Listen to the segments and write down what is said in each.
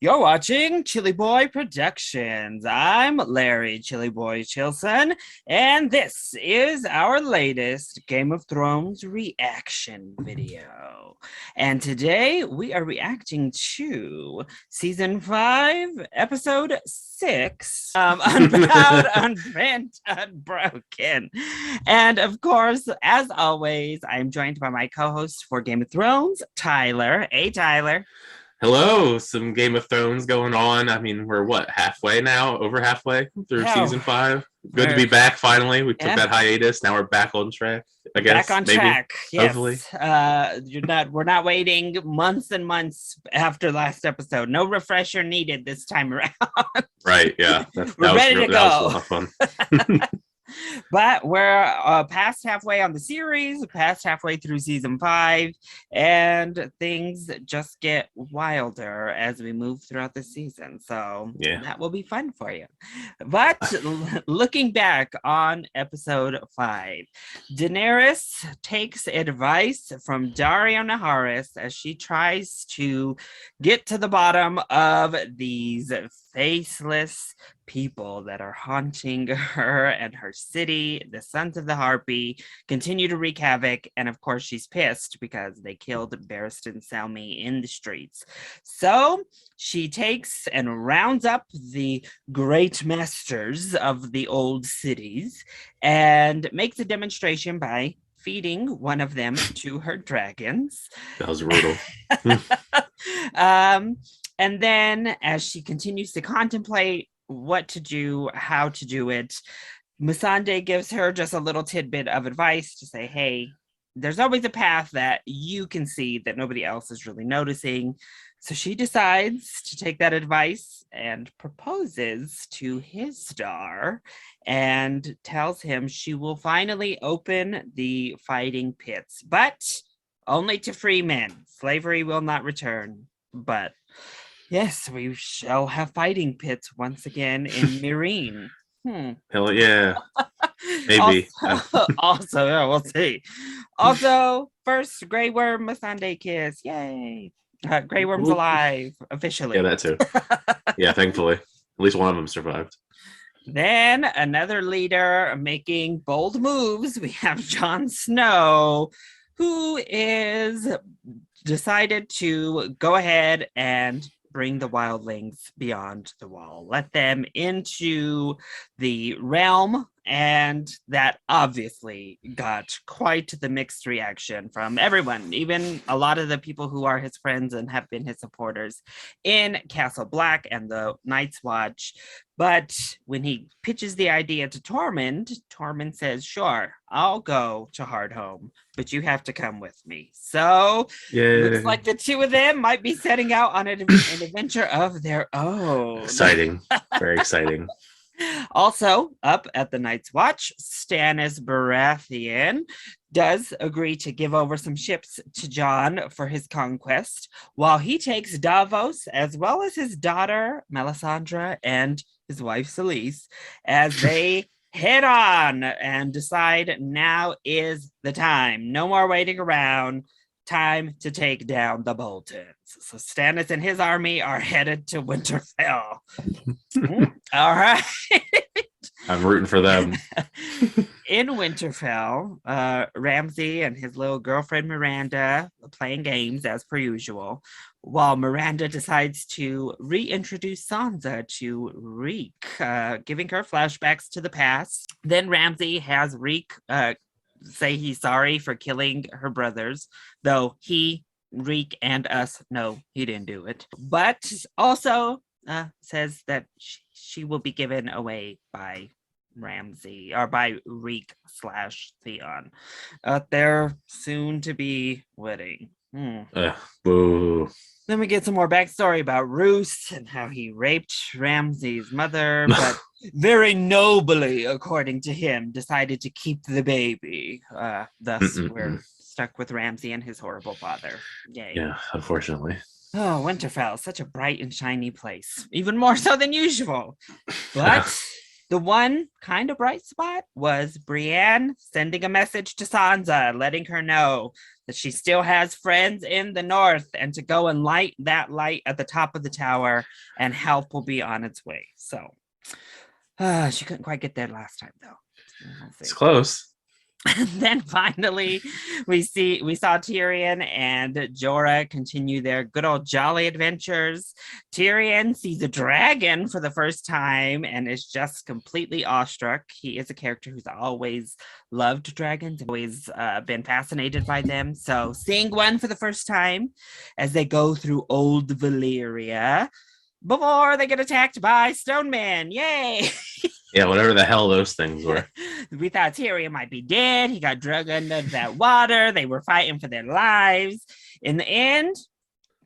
You're watching ChillyBoy Productions. I'm Larry ChillyBoy Chilson, and this is our latest Game of Thrones reaction video. And today we are reacting to Season 5, Episode 6, Unbowed, Unbent, Unbroken. And of course, as always, I'm joined by my co-host for Game of Thrones, Tyler. Hey, Tyler. Hello, some Game of Thrones going on. I mean, we're halfway now? Over halfway through Yeah, season 5. Good to we're be back finally. We took yeah, that hiatus. Now we're back on track, I back guess. on Maybe. track. Hopefully. Yes. We're not waiting months and months after last episode. No refresher needed this time around. Right, yeah. We're ready to That was a go. lot of fun. But we're past halfway on the series, past halfway through season 5, and things just get wilder as we move throughout the season. So Yeah. that will be fun for you. But looking back on episode 5, Daenerys takes advice from Dario Naharis as she tries to get to the bottom of these faceless people that are haunting her and her city. The Sons of the Harpy continue to wreak havoc, and of course she's pissed because they killed Barristan Selmy in the streets. So she takes and rounds up the great masters of the old cities and makes a demonstration by feeding one of them to her dragons. That was brutal. And then as she continues to contemplate what to do, how to do it, Missandei gives her just a little tidbit of advice to say, hey, there's always a path that you can see that nobody else is really noticing. So she decides to take that advice and proposes to his star and tells him she will finally open the fighting pits, but only to free men. Slavery will not return. But yes, we shall have fighting pits once again in Meereen. Hell yeah. Maybe. Also, yeah, we'll see. Also, first Grey Worm Missandei kiss. Yay. Grey Worm's alive, officially. Yeah, that too. Yeah, thankfully. At least one of them survived. Then another leader making bold moves. We have Jon Snow, who is decided to go ahead and bring the wildlings beyond the wall, let them into the realm, and that obviously got quite the mixed reaction from everyone, even a lot of the people who are his friends and have been his supporters in Castle Black and the Night's Watch. But when he pitches the idea to Tormund, Tormund says, sure, I'll go to Hardhome, but you have to come with me. So looks like the two of them might be setting out on an adventure of their own. Exciting. Very exciting. Also, up at the Night's Watch, Stannis Baratheon does agree to give over some ships to Jon for his conquest, while he takes Davos, as well as his daughter, Melisandre, and his wife, Selyse, as they head on and decide now is the time. No more waiting around. Time to take down the Boltons. So Stannis and his army are headed to Winterfell. All right. I'm rooting for them. In Winterfell, Ramsay and his little girlfriend Miranda are playing games as per usual, while Miranda decides to reintroduce Sansa to Reek, giving her flashbacks to the past. Then Ramsay has Reek say he's sorry for killing her brothers, though he, Reek, and us know he didn't do it. But also says that she will be given away by Ramsay, or by Reek / Theon at their soon-to-be wedding. Boo. Then we get some more backstory about Roose and how he raped Ramsay's mother, but very nobly, according to him, decided to keep the baby. Thus, we're stuck with Ramsay and his horrible father. Yay. Yeah, unfortunately. Oh, Winterfell, such a bright and shiny place, even more so than usual. But The one kind of bright spot was Brienne sending a message to Sansa, letting her know that she still has friends in the north and to go and light that light at the top of the tower and help will be on its way. So she couldn't quite get there last time, though. It's close. And then finally, we saw Tyrion and Jorah continue their good old jolly adventures. Tyrion sees a dragon for the first time and is just completely awestruck. He is a character who's always loved dragons, always been fascinated by them. So seeing one for the first time as they go through Old Valyria before they get attacked by stone men. Yay! Yeah, whatever the hell those things were. We thought Tyrion might be dead. He got dragged under that water. They were fighting for their lives. In the end,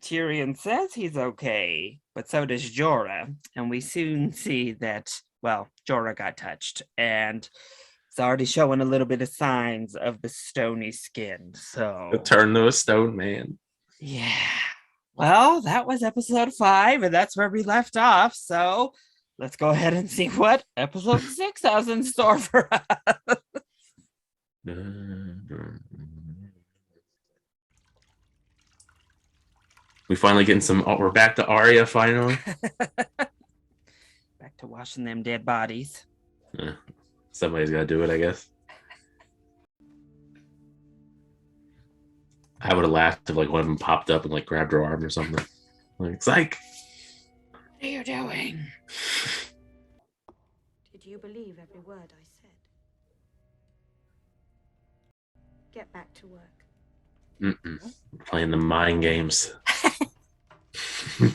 Tyrion says he's okay, but so does Jorah. And we soon see that, well, Jorah got touched and it's already showing a little bit of signs of the stony skin. So Turn to a stone man. Yeah. Well, that was episode 5, and that's where we left off. So let's go ahead and see what episode 6 has in store for us. We finally getting some. Oh, we're back to Arya finally. Back to washing them dead bodies. Somebody's got to do it, I guess. I would have laughed if like one of them popped up and like grabbed her arm or something. Like, psych. What are you doing? Did you believe every word I said? Get back to work. Playing the mind games. Who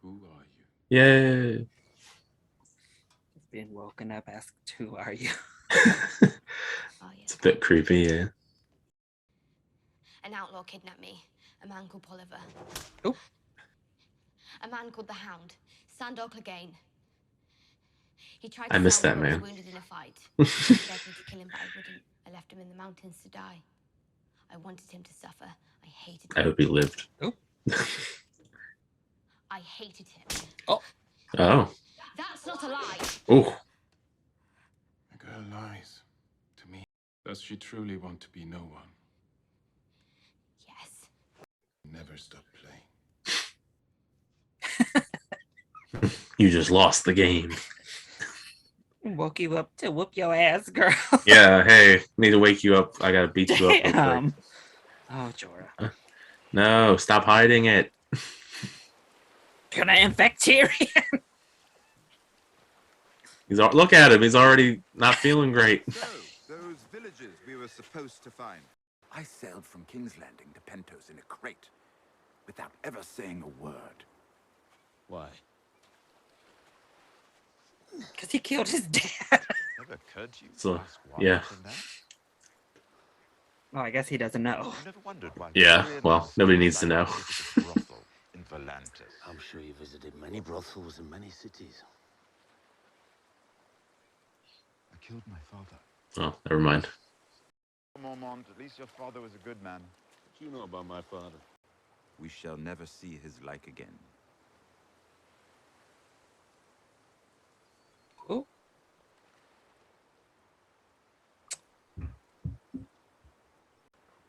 are you? Yay. Being woken up, asked, who are you? It's a bit creepy, yeah. An outlaw kidnapped me. A man called Polliver. Oh. A man called the Hound. Sandor Clegane. He tried I to missed sell that me, but man. was wounded in a fight. He begged me to kill him, but I wouldn't. I left him in the mountains to die. I wanted him to suffer. I hated him. I hope he lived. Oh. I hated him. Oh. That's not a lie. Oh. The girl lies to me. Does she truly want to be no one? Yes. Never stop playing. You just lost the game. Woke you up to whoop your ass, girl. Yeah, hey, need to wake you up. I gotta beat you up real quick. Oh, Jorah. No, stop hiding it. Can I infect Tyrion? Look at him. He's already not feeling great. So, those villages we were supposed to find. I sailed from King's Landing to Pentos in a crate, without ever saying a word. Why? Because he killed his dad. Never occurred to you So, to ask why yeah. from that? Oh, I guess he doesn't know. You never wondered why Yeah, Tyrion well, was nobody so needs to know. like a brothel in Volantis. I'm sure you visited many brothels in many cities. I killed my father. Oh, never mind. Mormont, at least your father was a good man. What do you know about my father? We shall never see his like again. Oh.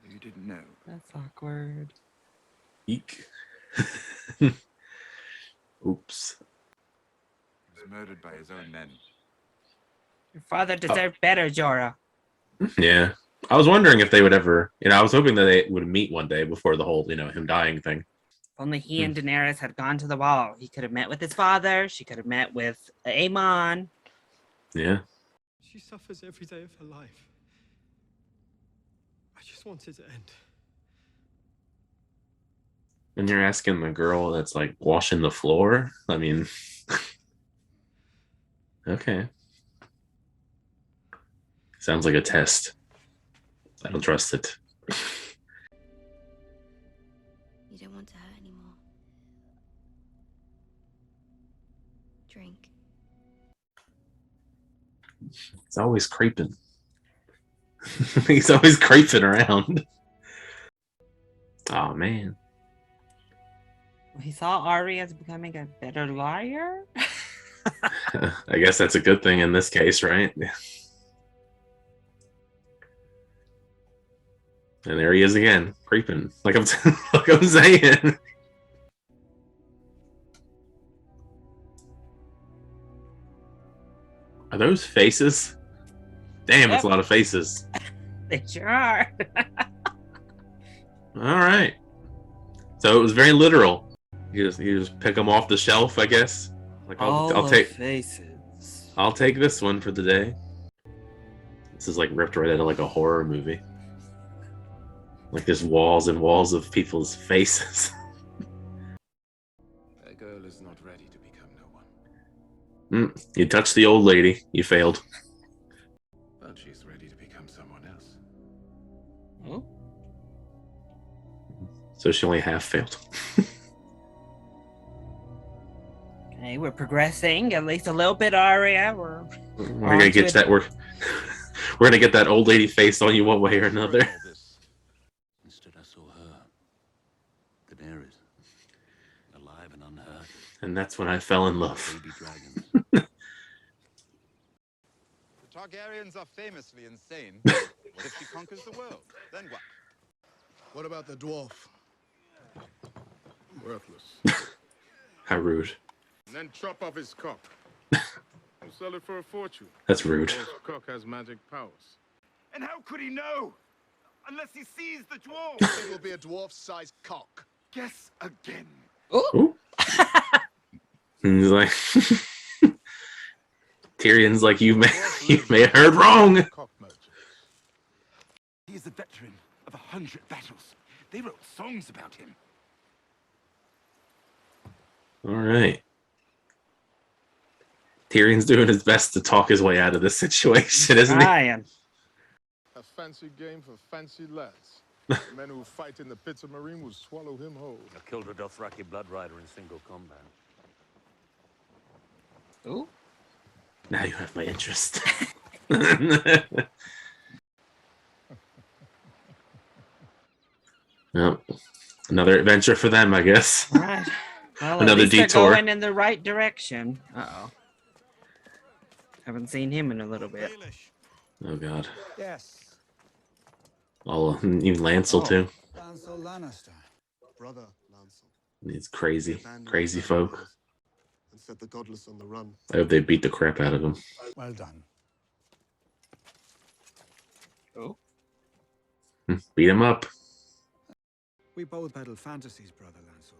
You didn't know. That's awkward. Eek. Oops. He was murdered by his own men. Your father deserved better, Jorah. Yeah. I was wondering if they would ever, I was hoping that they would meet one day before the whole, him dying thing. If only he and Daenerys had gone to the wall. He could have met with his father. She could have met with Aemon. Yeah. She suffers every day of her life. I just want it to end. And you're asking the girl that's like washing the floor? I mean, okay. Sounds like a test. I don't trust it. You don't want to hurt anymore. Drink. He's always creeping. He's always creeping around. Oh, man. He saw Arya as becoming a better liar. I guess that's a good thing in this case, right? And there he is again, creeping. Like I'm saying. Are those faces? Damn, it's a Yep. lot of faces. They sure are. All right. So it was very literal. You just pick them off the shelf, I guess. Like I'll take faces. I'll take this one for the day. This is like ripped right out of like a horror movie. Like there's walls and walls of people's faces. That girl is not ready to become no one. You touched the old lady. You failed. But she's ready to become someone else. Oh. So she only half failed. Okay, we're progressing at least a little bit, Aria. We're gonna get that. We're gonna get that old lady face on you one way or another. Instead, I saw her, Daenerys, alive and unhurt. And that's when I fell in love. Baby dragons. The Targaryens are famously insane. What if she conquers the world? Then what? What about the dwarf? Worthless. How rude. And then chop off his cock. We'll sell it for a fortune. That's rude. His cock has magic powers. And how could he know? Unless he sees the dwarf. It will be a dwarf-sized cock. Guess again. Ooh. And he's like, Tyrion's like, you may have heard wrong. Cock merchants. He is a veteran of 100 battles. They wrote songs about him. All right. Tyrion's doing his best to talk his way out of this situation, isn't he? Ryan. A fancy game for fancy lads. Men who fight in the pits of Marine will swallow him whole. I killed a Dothraki blood rider in single combat. Ooh. Now you have my interest. Well, another adventure for them, I guess. All right. Well, Another at least detour. They're going in the right direction. Uh-oh. Haven't seen him in a little bit. Oh God. Yes. Oh, even Lancel too. Lancel Lannister. Brother Lancel. These crazy folk. And set the godless on the run. I hope they beat the crap out of him. Well done. Oh. Beat him up. We both battle fantasies, Brother Lancel.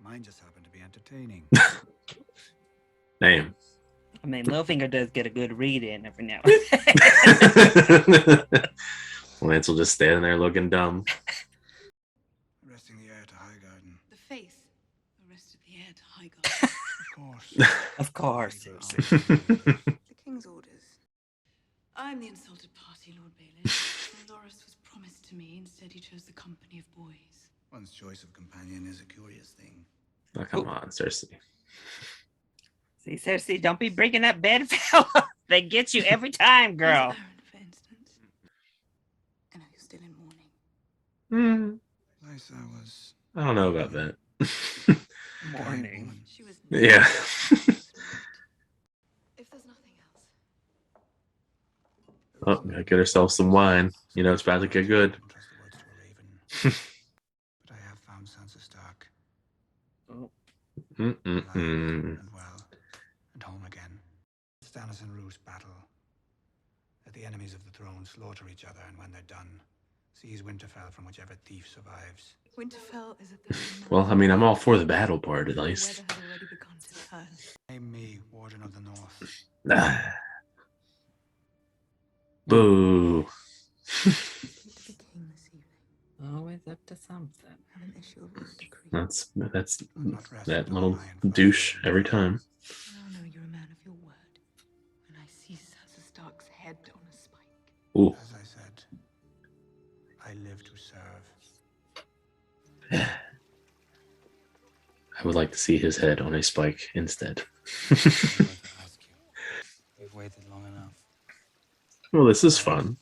Mine just happened to be entertaining. Damn. I mean, Littlefinger does get a good read in every now and then. Lance will just standing there looking dumb. Arresting the heir to Highgarden. The face arrested the heir to Highgarden. Of course. Of course. The king's orders. I'm the insulted party, Lord Baelish. Loras was promised to me. Instead, he chose the company of boys. One's choice of companion is a curious thing. Oh, come on, Cersei. See, Cersei, don't be breaking that bed, fella. They get you every time, girl. There's Aaron, for instance. I know you're still in mourning. Lysa was... I don't know about that. Morning. She was. Yeah. If there's nothing else. Oh, gotta get herself some wine. You know it's about to get good. Don't trust the words to a raven. But I have found Sansa Stark. Alive and well, and home again. Stannis and Roose battle. Let the enemies of the throne slaughter each other, and when they're done, seize Winterfell from whichever thief survives. Winterfell is at the. Well, I mean, I'm all for the battle part at least. The weather had already begun to turn. Name me Warden of the North. Boo. Speak to the king this evening. Always up to something. Have an issue of royal decree. That's I'm not rested that on little iron for douche iron. every time. I know you're a man of your word. When I see Sansa Stark's head on a spike. Ooh. As I said, I live to serve. I would like to see his head on a spike instead. We've waited long enough. Well, this is fun.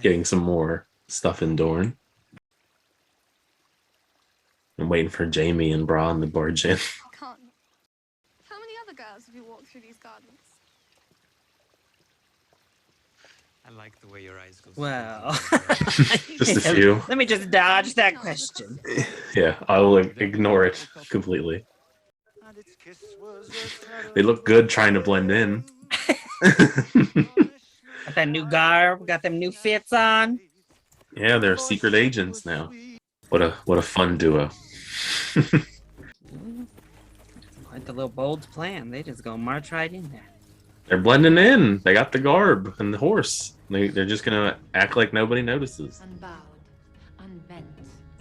Getting some more stuff in Dorne. I'm waiting for Jamie and Bronn to barge in. I can't. How many other girls if you walk through these gardens. I like the way your eyes go. Well, Just a few. let me just dodge that question. Yeah, I will ignore it completely. They look good trying to blend in. Got that new garb, got them new fits on. Yeah, they're secret agents now. What a fun duo. Quite the little bold plan. They just gonna march right in there. They're blending in. They got the garb and the horse. They're just gonna act like nobody notices. Unbowed, unbent,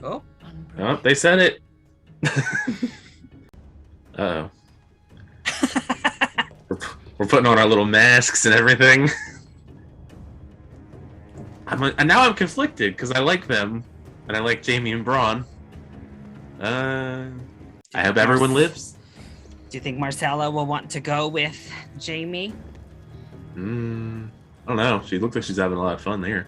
Oh, Oh, they said it. Uh-oh. We're putting on our little masks and everything. And now I'm conflicted because I like them, and I like Jamie and Braun. I hope everyone lives. do you think Marcella will want to go with Jamie? I don't know. She looks like she's having a lot of fun there.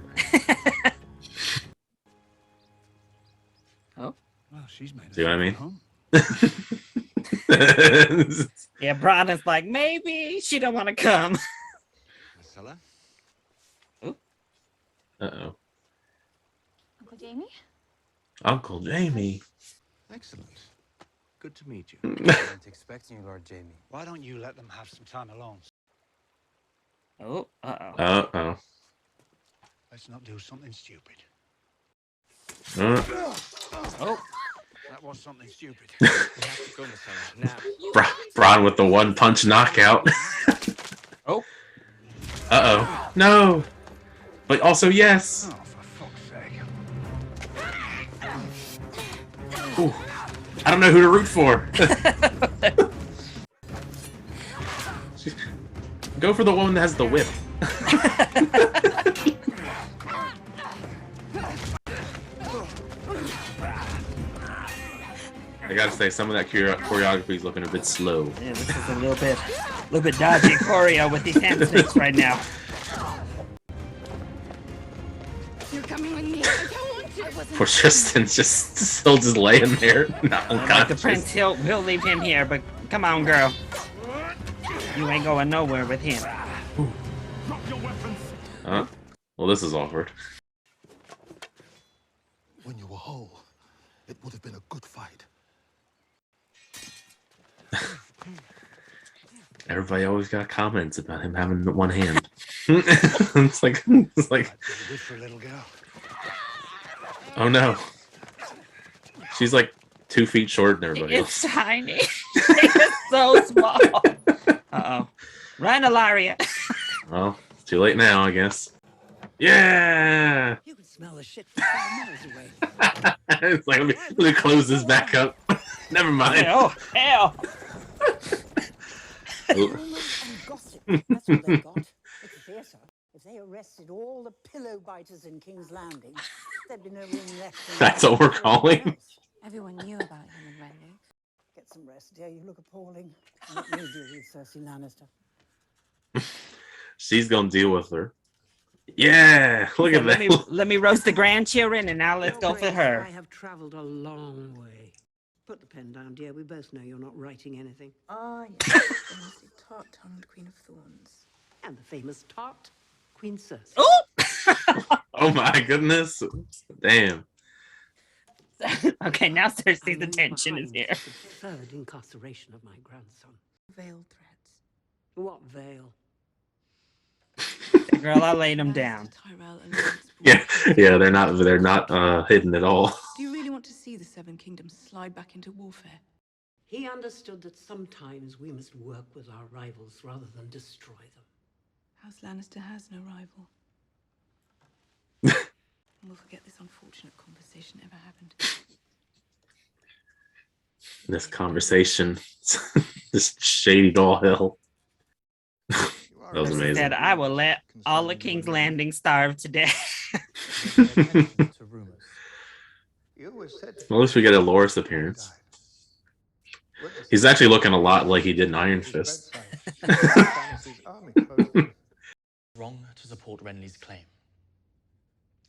Oh, Well, she's made See what I mean? yeah. Braun is like, maybe she don't want to come. Marcella? Uh-oh. Uncle Jamie? Uncle Jamie. Excellent. Good to meet you. I wasn't expecting you, Lord Jamie. Why don't you let them have some time alone? Oh, uh-oh. Uh-oh. Let's not do something stupid. Oh, That was something stupid. We have to go, Marcella, now. Braun with the one-punch knockout. oh. Uh-oh. No! But also yes! Oh, for fuck's sake. Ooh. I don't know who to root for. Go for the one that has the whip. I gotta say, some of that choreography is looking a bit slow. Yeah, this is a little bit dodgy choreo with these hand snakes right now. You're coming with me. I don't want to. I wasn't. Poor Tristan's still laying there, not Like the unconscious. prince, we'll leave him here, but come on, girl. You ain't going nowhere with him. Well, this is awkward. When you were whole, it would have been a good fight. Everybody always got comments about him having one hand. it's like, Good for a little girl. oh no. She's like 2 feet shorter than everybody It's else. tiny. It's so small. Uh-oh. Run, Ilaria. Well, it's too late now, I guess. Yeah! You can smell the shit from 5 miles away. It's like, let me close this back up. Never mind. Oh, hell. Rumors and gossip. That's what they got. It's theatre. If they arrested all the pillow biters in King's Landing, there'd be no room left. That's what we're calling. Everyone knew about him in Red Lake. Get some rest, dear. You look appalling. Let me deal with Cersei Lannister. She's gonna deal with her. Yeah, look at that. Let me roast the grandchildren, and now let's go for her. I have travelled a long way. Put the pen down, dear. We both know you're not writing anything. Ah, yes. Famously tart-tongued Queen of Thorns. And the famous tart, Queen Cersei. Oh! Oh my goodness. Damn. Okay, now Cersei's attention is here. The third incarceration of my grandson. Veiled threats. What veil? Girl, I laid him down. Tyrell and Lance Yeah, yeah, they're not hidden at all. Do you really want to see the Seven Kingdoms slide back into warfare? He understood that sometimes we must work with our rivals rather than destroy them. House Lannister has no rival. And we'll forget this unfortunate conversation ever happened. This conversation just shaded all hell. That was amazing. Said, I will let all the King's Landing starve to death. At least we get a Loras appearance. He's actually looking a lot like he did in Iron Fist. Wrong to support Renly's claim.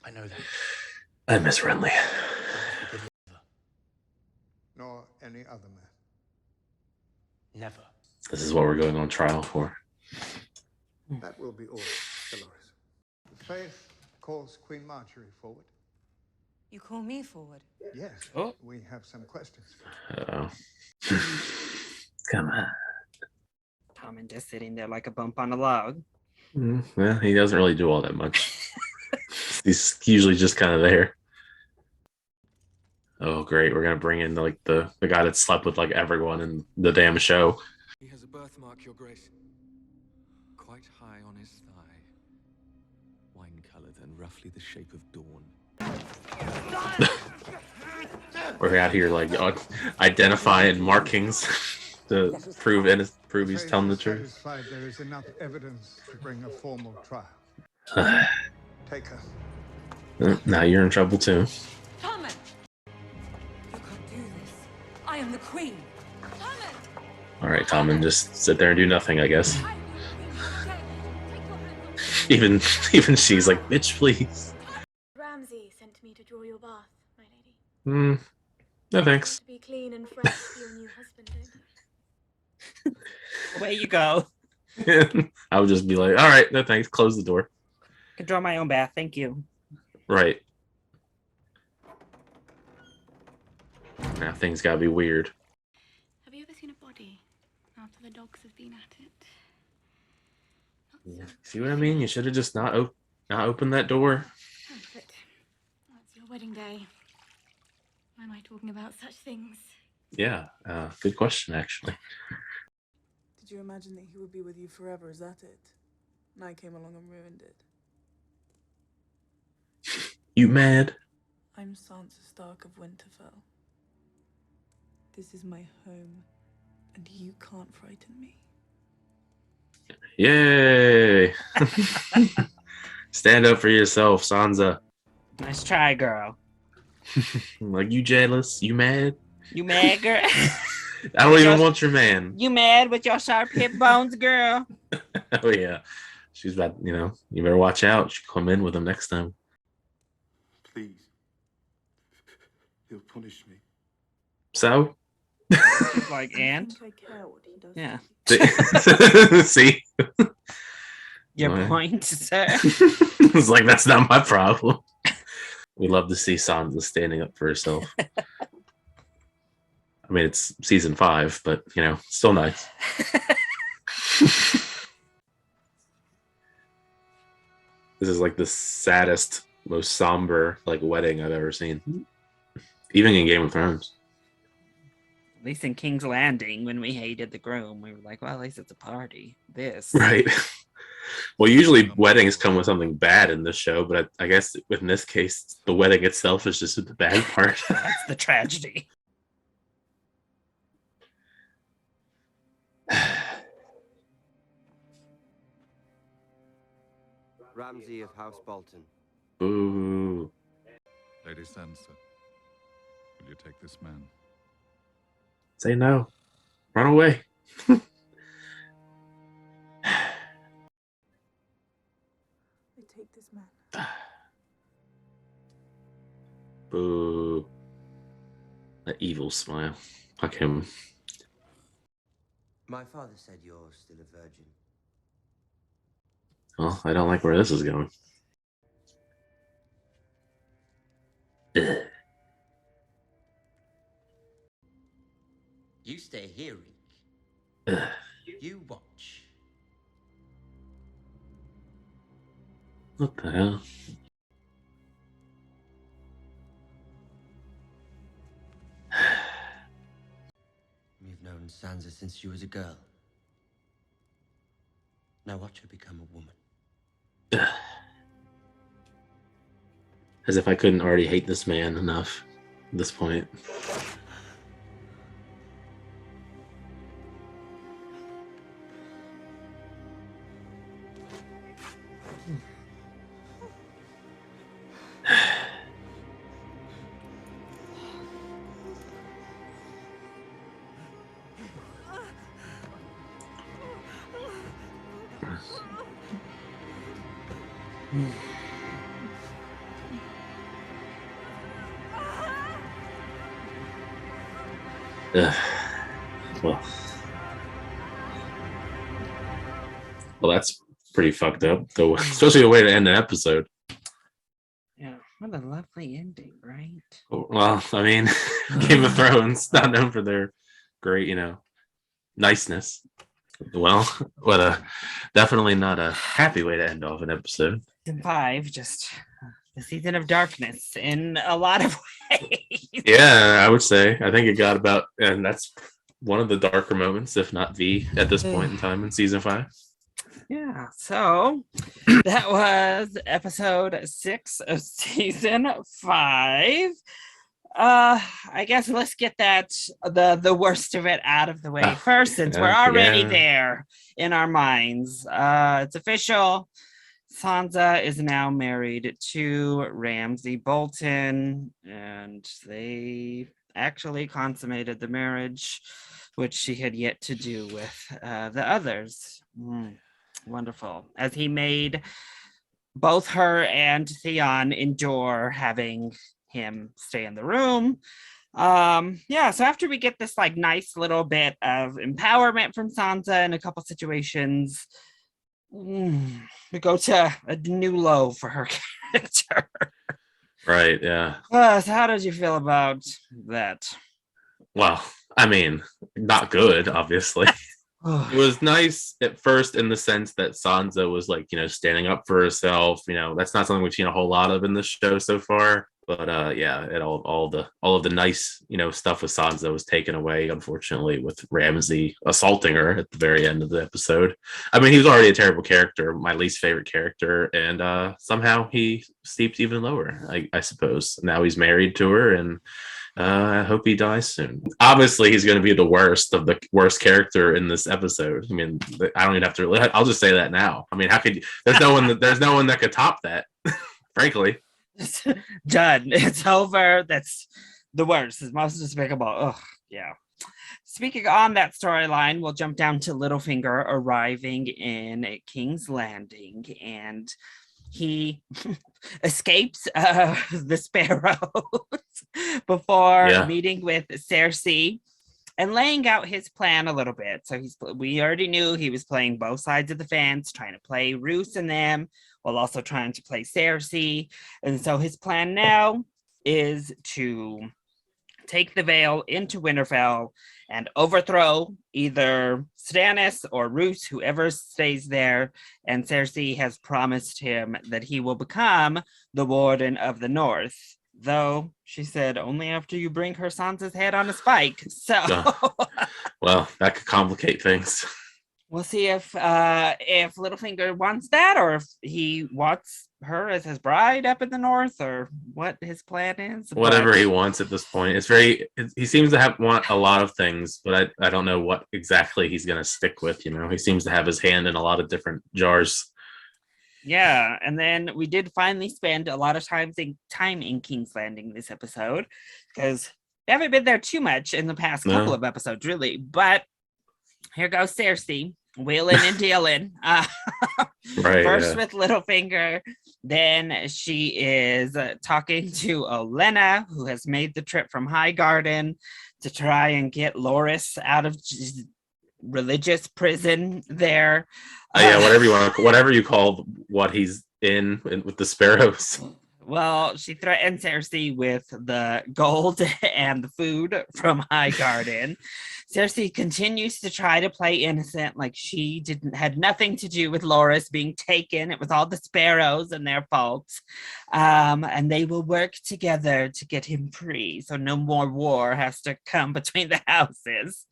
I know that. I miss Renly. Nor any other man. Never. This is what we're going on trial for. That will be all, Dolores. Faith calls Queen Marjorie forward. You call me forward? Yes. Oh. We have some questions. Uh-oh. Come on. Tommen just sitting there like a bump on a log. Well, he doesn't really do all that much. He's usually just kind of there. Oh, great. We're going to bring in like the guy that slept with like everyone in the damn show. He has a birthmark, Your Grace. Quite high on his thigh. Wine-colored and roughly the shape of dawn. We're out here like identifying markings to prove he's telling the truth. Satisfied there is enough evidence to bring a formal trial. Take her. Now you're in trouble too. Tommen! You can't do this. I am the queen. Tommen! All right, Tommen, just sit there and do nothing, I guess. Even she's like, bitch, please. Ramsay sent me to draw your bath, my lady. No thanks. To be clean and fresh for your new husband, don't you? Away you go. I would just be like, all right, no thanks, close the door. I can draw my own bath, thank you. Right. Now things gotta be weird. Have you ever seen a body after the dogs have been at it? Yeah. See what I mean? You should have just not opened that door. Oh, but that's your wedding day. Why am I talking about such things? Yeah, good question, actually. Did you imagine that he would be with you forever? Is that it? And I came along and ruined it. You mad? I'm Sansa Stark of Winterfell. This is my home, and you can't frighten me. Yay! Stand up for yourself, Sansa. Nice try, girl. Like, you jealous? You mad? You mad, girl? I don't even want your man. You mad with your sharp hip bones, girl? Oh, yeah. She's about, you better watch out. She'll come in with him next time. Please. He'll punish me. So? She's like, and? I care what he does. Yeah. See? Your point, sir. It's like, that's not my problem. We love to see Sansa standing up for herself. I mean, it's season 5, but, still nice. This is like the saddest, most somber wedding I've ever seen. Even in Game of Thrones. At least in King's Landing, when we hated the groom, we were like, well, at least it's a party. This. Right. Well, usually weddings come with something bad in this show, but I guess in this case, the wedding itself is just the bad part. That's the tragedy. Ramsay of House Bolton. Boo. Lady Sansa, will you take this man? Say no. Run away. I take this man. Boo. That evil smile. Fuck him. My father said you're still a virgin. Well, I don't like where this is going. Ugh. You stay here, Reek. Ugh. You watch. What the hell? You've known Sansa since she was a girl. Now watch her become a woman. Ugh. As if I couldn't already hate this man enough at this point. Ugh. Well, Well, that's pretty fucked up. Especially the way to end an episode. Yeah, what a lovely ending, right? Well, I mean, Game of Thrones, not known for their great, niceness. Well, definitely not a happy way to end off an episode. Season 5, just the season of darkness in a lot of ways. Yeah, I would say. I think it got about, and that's one of the darker moments, if not the, at this point in time in season 5. Yeah, so that was episode 6 of season 5. I guess let's get the worst of it out of the way first, since we're already there in our minds. It's official. Sansa is now married to Ramsay Bolton, and they actually consummated the marriage, which she had yet to do with the others. Wonderful. As he made both her and Theon endure having him stay in the room. So after we get this like nice little bit of empowerment from Sansa in a couple situations, we go to a new low for her character. Right, yeah. So how did you feel about that? Well, I mean, not good, obviously. It was nice at first in the sense that Sansa was like, standing up for herself. That's not something we've seen a whole lot of in the show so far. But all of the nice, stuff with Sansa was taken away, unfortunately, with Ramsay assaulting her at the very end of the episode. I mean, he was already a terrible character, my least favorite character, and somehow he steeped even lower, I suppose. Now he's married to her, and I hope he dies soon. Obviously, he's going to be the worst of the worst character in this episode. I mean, I don't even have to. I'll just say that now. I mean, how could you, there's no one that could top that, frankly. Done. It's over. That's the worst. It's most despicable. Oh, yeah. Speaking on that storyline, we'll jump down to Littlefinger arriving in King's Landing, and he escapes the Sparrows before meeting with Cersei and laying out his plan a little bit. So we already knew he was playing both sides of the fence, trying to play Roose and them, while also trying to play Cersei. And so his plan now is to take the Vale into Winterfell and overthrow either Stannis or Roose, whoever stays there. And Cersei has promised him that he will become the Warden of the North. Though she said only after you bring her Sansa's head on a spike. So, well, that could complicate things. We'll see if Littlefinger wants that, or if he wants her as his bride up in the north, or what his plan is. Whatever he wants at this point. He seems to want a lot of things, but I don't know what exactly he's going to stick with. He seems to have his hand in a lot of different jars. Yeah, and then we did finally spend a lot of time in King's Landing this episode, because we haven't been there too much in the past couple of episodes, really. But here goes Cersei, wheeling and dealing. First with Littlefinger, then she is talking to Olenna, who has made the trip from Highgarden to try and get Loras out of religious prison there. Whatever you call what he's in with the Sparrows. Well, she threatened Cersei with the gold and the food from Highgarden. Cersei continues to try to play innocent, like she had nothing to do with Loras being taken. It was all the Sparrows and their fault. And they will work together to get him free, so no more war has to come between the houses.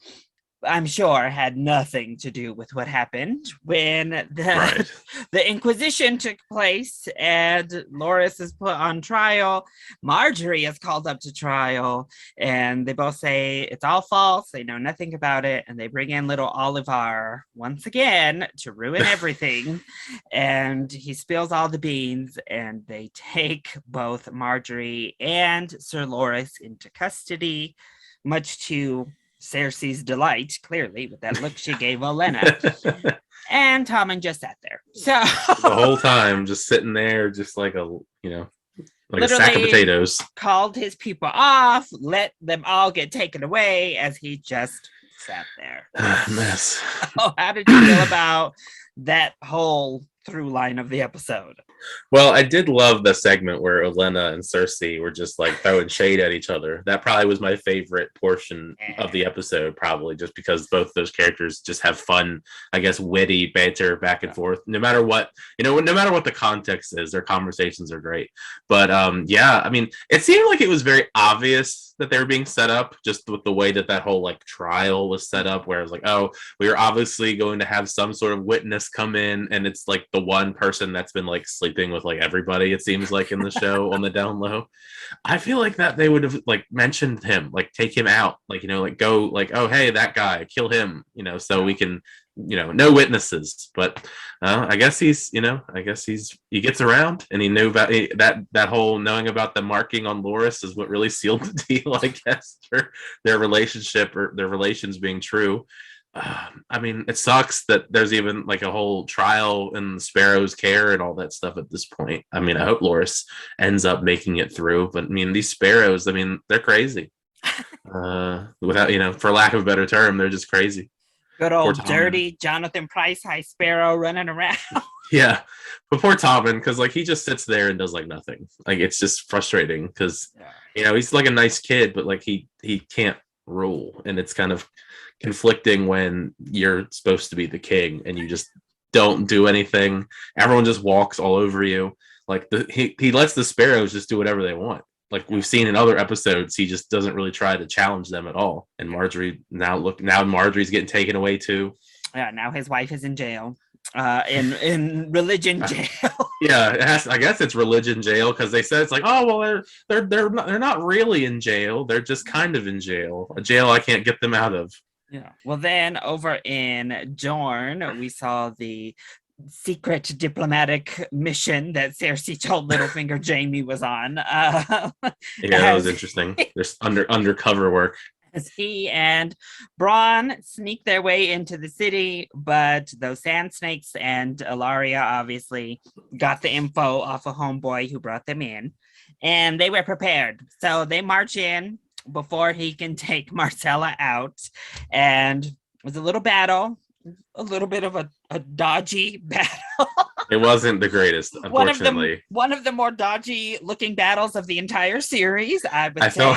I'm sure had nothing to do with what happened when the Inquisition took place and Loras is put on trial. Marjorie is called up to trial, and they both say it's all false. They know nothing about it, and they bring in little Oliver once again to ruin everything. And he spills all the beans, and they take both Marjorie and Sir Loras into custody, much to Cersei's delight, clearly, with that look she gave Olenna. And Tommen just sat there. So the whole time, just sitting there, just like a sack of potatoes. Called his people off, let them all get taken away as he just sat there. Mess. Oh, how did you feel about that whole through line of the episode? Well, I did love the segment where Olenna and Cersei were just like throwing shade at each other. That probably was my favorite portion of the episode, probably just because both those characters just have fun, I guess, witty banter back and forth. No matter what, no matter what the context is, their conversations are great. But yeah, I mean, it seemed like it was very obvious that they were being set up, just with the way that whole like trial was set up, where it was like, oh, we are obviously going to have some sort of witness come in, and it's like the one person that's been like sleeping with like everybody, it seems like, in the show on the down low. I feel like that they would have like mentioned him, like take him out, like, like go like, oh hey, that guy, kill him, so we can, no witnesses. But I guess he's, he gets around, and he knew about that whole knowing about the marking on Loras is what really sealed the deal, I guess, for their relationship or their relations being true. I mean, it sucks that there's even like a whole trial in Sparrow's care and all that stuff at this point. I mean, I hope Loras ends up making it through, but I mean, these Sparrows, I mean, they're crazy. Without, for lack of a better term, they're just crazy. Good old dirty Jonathan Pryce High Sparrow running around. Yeah, but poor Tommen, because like he just sits there and does like nothing. Like it's just frustrating because he's like a nice kid, but like he can't rule, and it's kind of conflicting when you're supposed to be the king and you just don't do anything. Everyone just walks all over you. Like he lets the Sparrows just do whatever they want. Like we've seen in other episodes, he just doesn't really try to challenge them at all. And Marjorie now Marjorie's getting taken away too. Yeah, now his wife is in jail. In religion jail. Yeah, I guess it's religion jail, because they said it's like, oh well, they're not really in jail. They're just kind of in jail. A jail I can't get them out of. Yeah. Well, then over in Dorne, we saw the secret diplomatic mission that Cersei told Littlefinger Jaime was on. Yeah, that was interesting. There's undercover work. As he and Bronn sneak their way into the city, but those sand snakes and Ilaria obviously got the info off a homeboy who brought them in, and they were prepared. So they march in before he can take Marcella out, and it was a little battle, a little bit of a dodgy battle. It wasn't the greatest, unfortunately. One of the more dodgy looking battles of the entire series, I would say.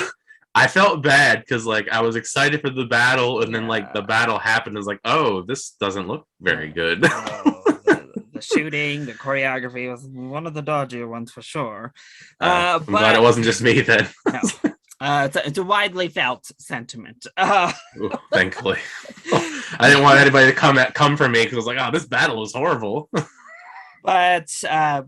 I felt bad because like I was excited for the battle, and then like the battle happened. I was like, oh, this doesn't look very good. The shooting, the choreography was one of the dodgier ones for sure. I'm glad it wasn't just me then. No. It's a widely felt sentiment. Ooh, thankfully. I didn't want anybody to come for me because I was like, oh, this battle was horrible. But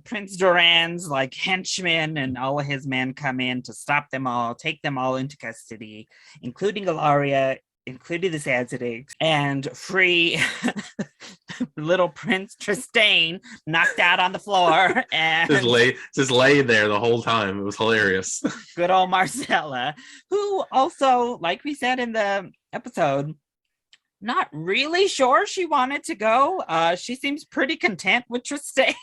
Prince Doran's like henchmen and all of his men come in to stop them all, take them all into custody, including Ilaria, including the Sansa, and free little Prince Trystane knocked out on the floor. And just lay there the whole time. It was hilarious. Good old Marcella, who also, like we said in the episode, not really sure she wanted to go. She seems pretty content with Trystane.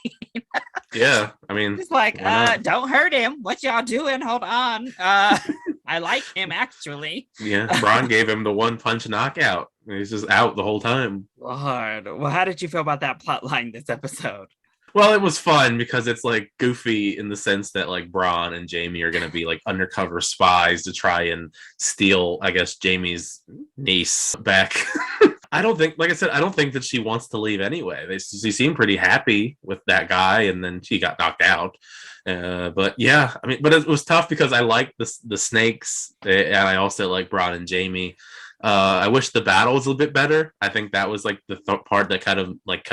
Yeah, I mean, she's like, don't hurt him. What y'all doing? Hold on. I like him, actually. Yeah, Bronn gave him the one punch knockout. He's just out the whole time. Lord. Well, how did you feel about that plot line this episode? Well, it was fun because it's like goofy in the sense that like Bronn and Jaime are going to be like undercover spies to try and steal, I guess, Jaime's niece back. I don't think, like I said, I don't think that she wants to leave anyway. She seemed pretty happy with that guy, and then she got knocked out. But yeah, I mean, but it was tough because I liked the snakes, and I also like Bronn and Jaime. I wish the battle was a little bit better. I think that was like the part that kind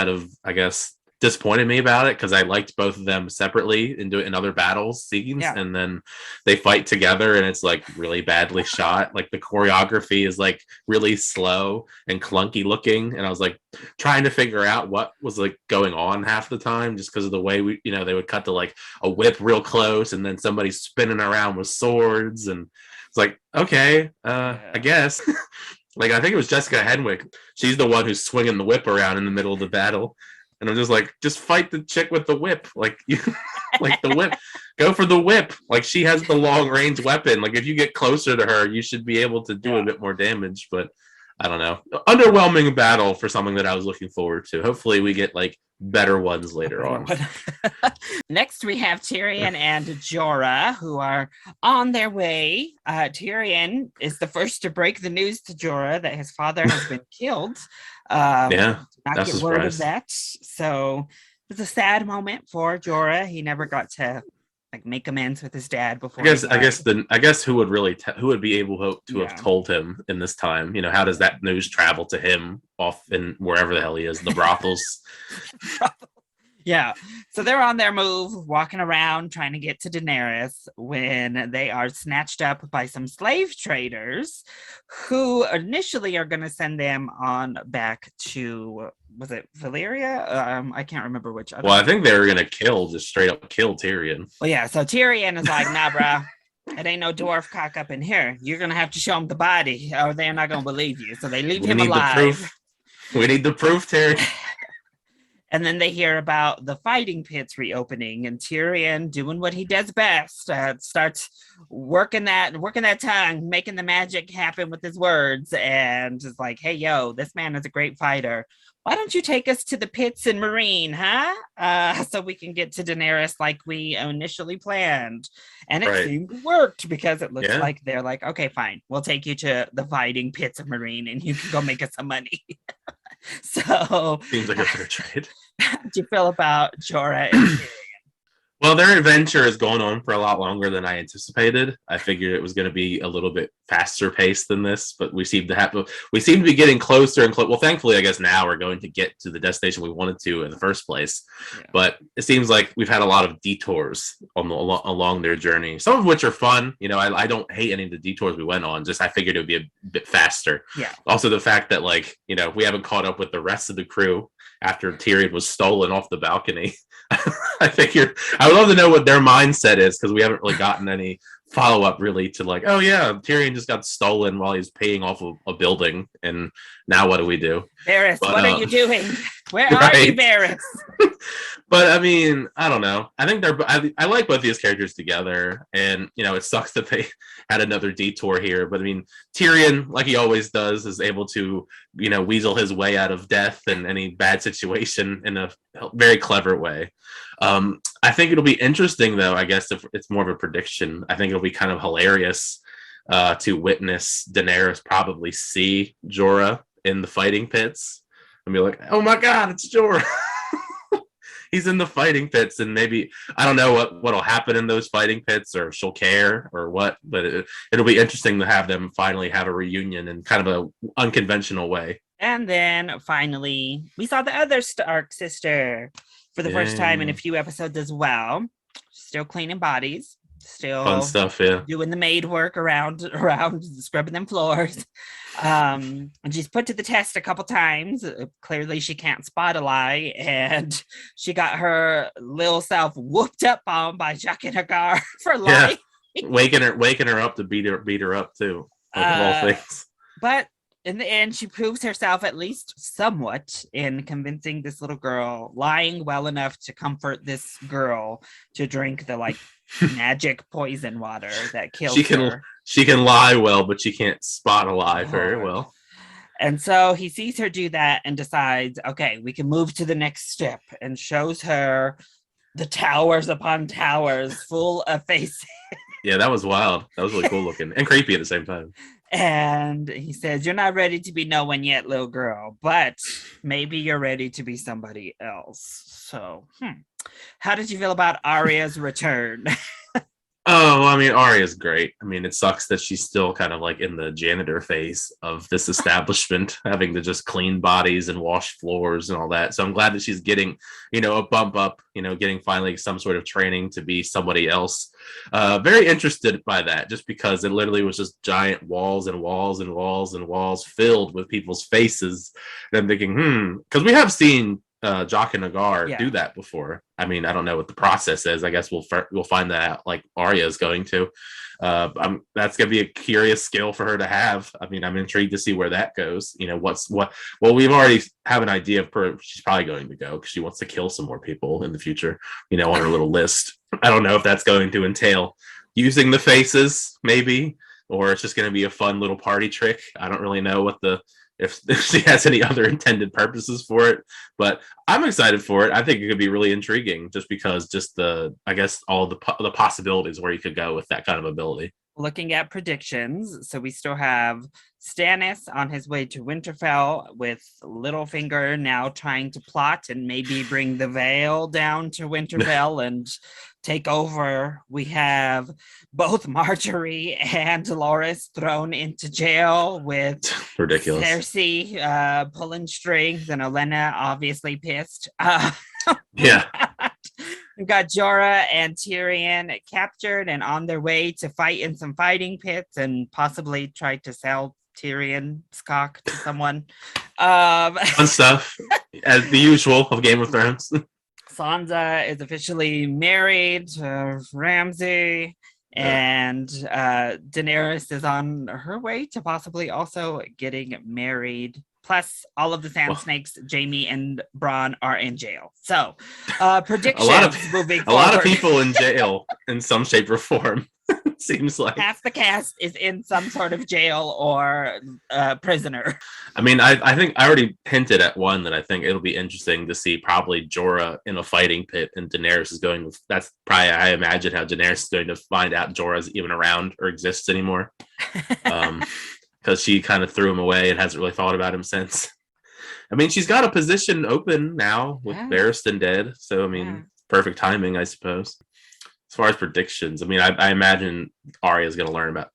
of, I guess, disappointed me about it, because I liked both of them separately in other battles scenes, and then they fight together and it's like really badly shot. Like the choreography is like really slow and clunky looking, and I was like trying to figure out what was like going on half the time, just because of the way they would cut to like a whip real close and then somebody spinning around with swords, and it's like, okay, I guess. Like I think it was Jessica Henwick, she's the one who's swinging the whip around in the middle of the battle. And I'm just like, just fight the chick with the whip. Like you, like the whip, go for the whip. Like she has the long range weapon. Like if you get closer to her, you should be able to do a bit more damage. But I don't know, underwhelming battle for something that I was looking forward to. Hopefully we get like better ones later on. Next, we have Tyrion and Jorah, who are on their way. Tyrion is the first to break the news to Jorah that his father has been killed. Yeah, not that's get a word of surprise. that. So it's a sad moment for Jorah. He never got to like make amends with his dad before. I guess who would be able to have told him in this time? You know, how does that news travel to him off in wherever the hell he is, the brothels? Yeah. So they're on their move, walking around trying to get to Daenerys when they are snatched up by some slave traders who initially are going to send them on back to, was it Valyria? I can't remember which. I think they were going to just straight up kill Tyrion. Well, yeah. So Tyrion is like, nah, bro. It ain't no dwarf cock up in here. You're going to have to show them the body or they're not going to believe you. So they leave him alive. We need the proof, Tyrion. And then they hear about the fighting pits reopening, and Tyrion doing what he does best, starts working that tongue, making the magic happen with his words, and is like, "Hey, yo, this man is a great fighter. Why don't you take us to the pits in Marine, huh? So we can get to Daenerys like we initially planned." And it seemed worked because it looks like they're like, "Okay, fine, we'll take you to the fighting pits of Marine, and you can go make us some money." So seems like a fair trade. How do you feel about Jorah and Tyrion? Well, their adventure has gone on for a lot longer than I anticipated. I figured it was going to be a little bit faster paced than this, but we seem to be getting closer and closer. Well, thankfully, I guess now we're going to get to the destination we wanted to in the first place. Yeah. But it seems like we've had a lot of detours along their journey, some of which are fun. You know, I don't hate any of the detours we went on. Just I figured it would be a bit faster. Yeah. Also, the fact that we haven't caught up with the rest of the crew after Tyrion was stolen off the balcony. I figured I would love to know what their mindset is because we haven't really gotten any follow-up really to oh yeah, Tyrion just got stolen while he's paying off a building, and now what do we do? Varys, what are you doing? Where are you, Varys? But I mean, I don't know. I think I like both these characters together, and it sucks that they had another detour here. But I mean, Tyrion, like he always does, is able to weasel his way out of death and any bad situation in a very clever way. I think it'll be interesting, though. I guess if it's more of a prediction, I think it'll be kind of hilarious to witness Daenerys probably see Jorah in the fighting pits and be like, "Oh my God, it's Jorah." He's in the fighting pits, and maybe I don't know what'll happen in those fighting pits, or she'll care or what. But it'll be interesting to have them finally have a reunion in kind of an unconventional way. And then finally, we saw the other Stark sister for the first time in a few episodes as well. Still cleaning bodies, still fun stuff, yeah. Doing the maid work around scrubbing them floors. And she's put to the test a couple times. Clearly she can't spot a lie, and she got her little self whooped up on by Jaqen H'ghar for lying. Waking her up to beat her up too, of all things. But in the end, she proves herself at least somewhat in convincing this little girl, lying well enough to comfort this girl to drink the magic poison water that kills her. She can lie well, but she can't spot a lie very well. And so he sees her do that and decides, okay, we can move to the next step, and shows her the towers upon towers full of faces. Yeah, that was wild. That was really cool looking and creepy at the same time. And he says, "You're not ready to be no one yet, little girl, but maybe you're ready to be somebody else." So, how did you feel about Arya's return? Oh, I mean, Arya's great. I mean, it sucks that she's still kind of in the janitor phase of this establishment, having to just clean bodies and wash floors and all that. So I'm glad that she's getting, a bump up, getting finally some sort of training to be somebody else. Very interested by that, just because it literally was just giant walls and walls and walls and walls filled with people's faces. And I'm thinking, because we have seen Jaqen H'ghar do that before. I mean, I don't know what the process is. I guess we'll find that out, like Arya is going to. That's going to be a curious skill for her to have. I mean, I'm intrigued to see where that goes. Well, we've already have an idea of where she's probably going to go, because she wants to kill some more people in the future, on her little list. I don't know if that's going to entail using the faces, maybe, or it's just going to be a fun little party trick. I don't really know what the if she has any other intended purposes for it. But I'm excited for it. I think it could be really intriguing, just because I guess all the possibilities where you could go with that kind of ability. Looking at predictions, so we still have Stannis on his way to Winterfell, with Littlefinger now trying to plot and maybe bring the Vale down to Winterfell and take over. We have both Marjorie and Dolores thrown into jail, with ridiculous Cersei pulling strings and Olenna obviously pissed. Yeah. We've got Jorah and Tyrion captured and on their way to fight in some fighting pits and possibly try to sell Tyrion's cock to someone. Fun stuff, as the usual of Game of Thrones. Sansa is officially married to Ramsay, and Daenerys is on her way to possibly also getting married. Plus, all of the Sand Snakes, Jaime and Bronn, are in jail. So, predictions moving forward. A lot of people in jail in some shape or form. Seems like half the cast is in some sort of jail or prisoner. I mean, I think I already hinted at one that I think it'll be interesting to see probably Jorah in a fighting pit, and Daenerys is going to. That's probably, I imagine, how Daenerys is going to find out Jorah's even around or exists anymore. Because she kind of threw him away and hasn't really thought about him since. I mean, she's got a position open now with Barristan dead, so I mean, perfect timing, I suppose. As far as predictions, I mean, I imagine Arya's going to learn about,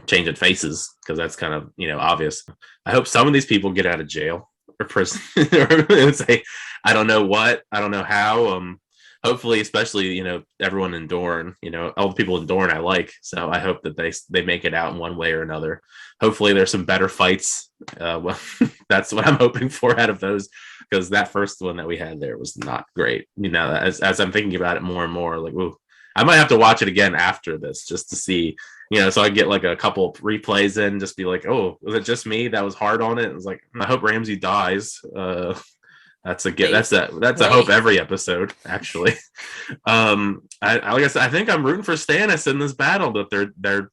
changing faces, because that's kind of, obvious. I hope some of these people get out of jail or prison or say, I don't know what, I don't know how. Hopefully, especially, everyone in Dorne, all the people in Dorne I like. So I hope that they make it out in one way or another. Hopefully there's some better fights. Well, that's what I'm hoping for out of those, because that first one that we had there was not great. As I'm thinking about it more and more, like, ooh, I might have to watch it again after this just to see, so I get like a couple replays in, just be like, oh, was it just me that was hard on it? It was like, I hope Ramsay dies. That's a hope every episode, actually. I guess I think I'm rooting for Stannis in this battle that they're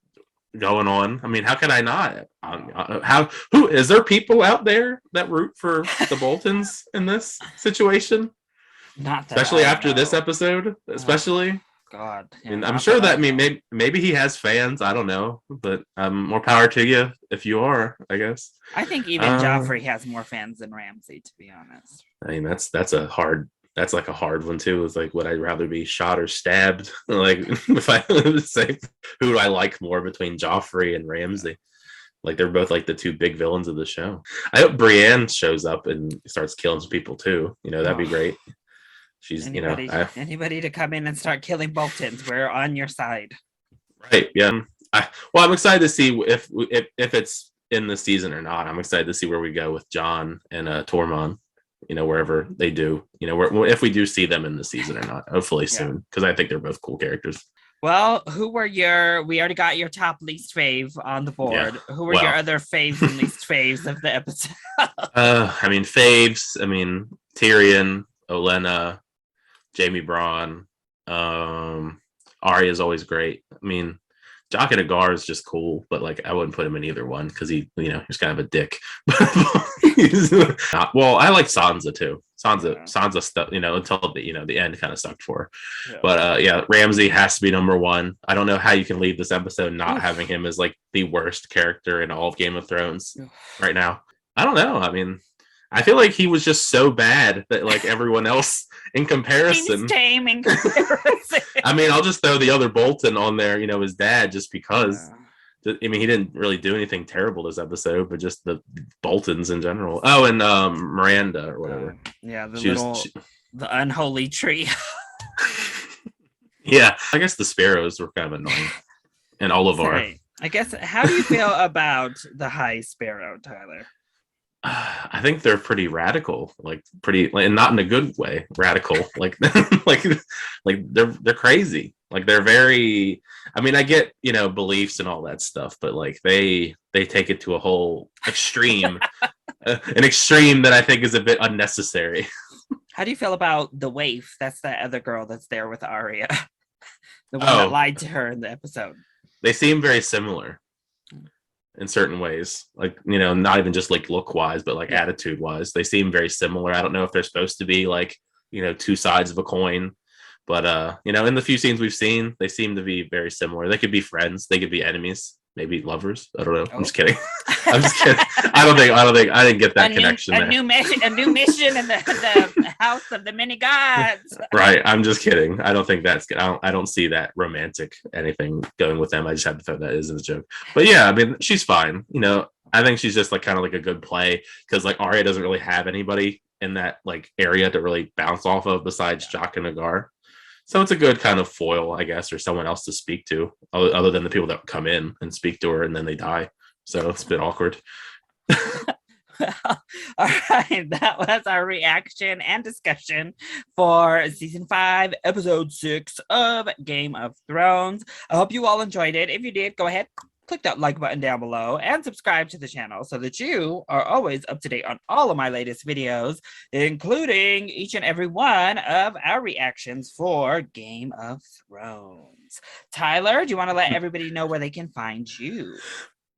going on. I mean, how could I not? Who is there people out there that root for the Boltons in this situation? Not that especially I after know. This episode, especially. God, I mean, I'm sure that maybe he has fans. I don't know, but more power to you if you are, I guess. I think even Joffrey has more fans than Ramsay, to be honest. I mean, that's like a hard one too. It's like, would I rather be shot or stabbed? Like, if I say, who do I like more between Joffrey and Ramsay? Like, they're both like the two big villains of the show. I hope Brienne shows up and starts killing some people too. That'd be great. She's, anybody to come in and start killing Boltons, we're on your side. Right. Yeah. I'm excited to see if it's in the season or not. I'm excited to see where we go with Jon and Tormund, wherever they do, if we do see them in the season or not, hopefully soon, because I think they're both cool characters. Well, who were we already got your top least fave on the board. Yeah. Who were your other faves and least faves of the episode? I mean, faves, Tyrion, Olenna, Jaime Braun, Arya is always great. I mean, Jock and Agar is just cool, but like, I wouldn't put him in either one because he's kind of a dick. Well, I like Sansa too. Sansa stuff, until the end kind of sucked for her. Yeah. But Ramsay has to be number one. I don't know how you can leave this episode not having him as like the worst character in all of Game of Thrones right now. I don't know. I mean, I feel like he was just so bad that like everyone else in comparison. He's tame in comparison. I mean, I'll just throw the other Bolton on there, his dad, just because. Yeah. I mean, he didn't really do anything terrible this episode, but just the Boltons in general. Oh, and Miranda or whatever. The unholy tree. Yeah, I guess the sparrows were kind of annoying, and Oliver. I guess. How do you feel about the High Sparrow, Tyler? I think they're pretty radical, and not in a good way. Radical, like they're crazy. Like, they're very. I mean, I get beliefs and all that stuff, but like they take it to a whole extreme, an extreme that I think is a bit unnecessary. How do you feel about the waif? That's the other girl that's there with Arya, the one that lied to her in the episode. They seem very similar. in certain ways, like, you know, not even just like look wise, but like attitude wise. They seem very similar. I don't know if they're supposed to be like, you know, two sides of a coin, but you know, in the few scenes we've seen, they seem to be very similar. They could be friends, they could be enemies, maybe lovers. I don't know. I'm just kidding. I'm just kidding. I didn't get that connection there. A new mission in the house of the many gods. Right. I'm just kidding. I don't think that's good. I don't see that romantic anything going with them. I just had to throw that as a joke. But yeah, I mean, she's fine. You know, I think she's just like kind of like a good play because like Arya doesn't really have anybody in that like area to really bounce off of besides Jock and Nagar. So it's a good kind of foil, I guess, or someone else to speak to, other than the people that come in and speak to her and then they die. So it's a bit awkward. All right, that was our reaction and discussion for season 5, episode 6 of Game of Thrones. I hope you all enjoyed it. If you did, go ahead, click that like button down below and subscribe to the channel so that you are always up to date on all of my latest videos, including each and every one of our reactions for Game of Thrones. Tyler, do you want to let everybody know where they can find you?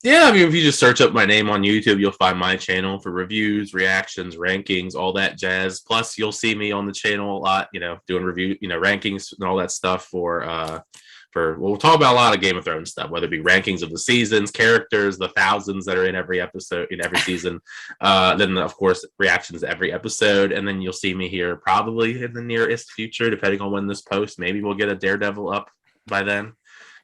Yeah, I mean, if you just search up my name on YouTube, you'll find my channel for reviews, reactions, rankings, all that jazz. Plus, you'll see me on the channel a lot, you know, doing review, you know, rankings and all that stuff for we'll talk about a lot of Game of Thrones stuff, whether it be rankings of the seasons, characters, the thousands that are in every episode, in every season. Then, of course, reactions to every episode. And then you'll see me here probably in the nearest future, depending on when this posts. Maybe we'll get a Daredevil up by then.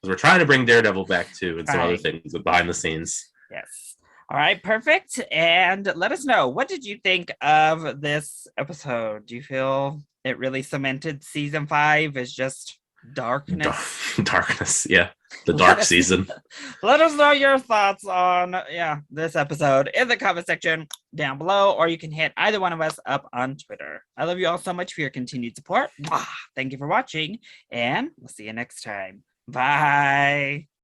We're trying to bring Daredevil back too, and some other things behind the scenes. Yes. All right, perfect. And let us know, what did you think of this episode? Do you feel it really cemented season 5 as just darkness? Darkness, yeah. The dark season. Let us know your thoughts on this episode in the comment section down below, or you can hit either one of us up on Twitter. I love you all so much for your continued support. Thank you for watching, and we'll see you next time. Bye.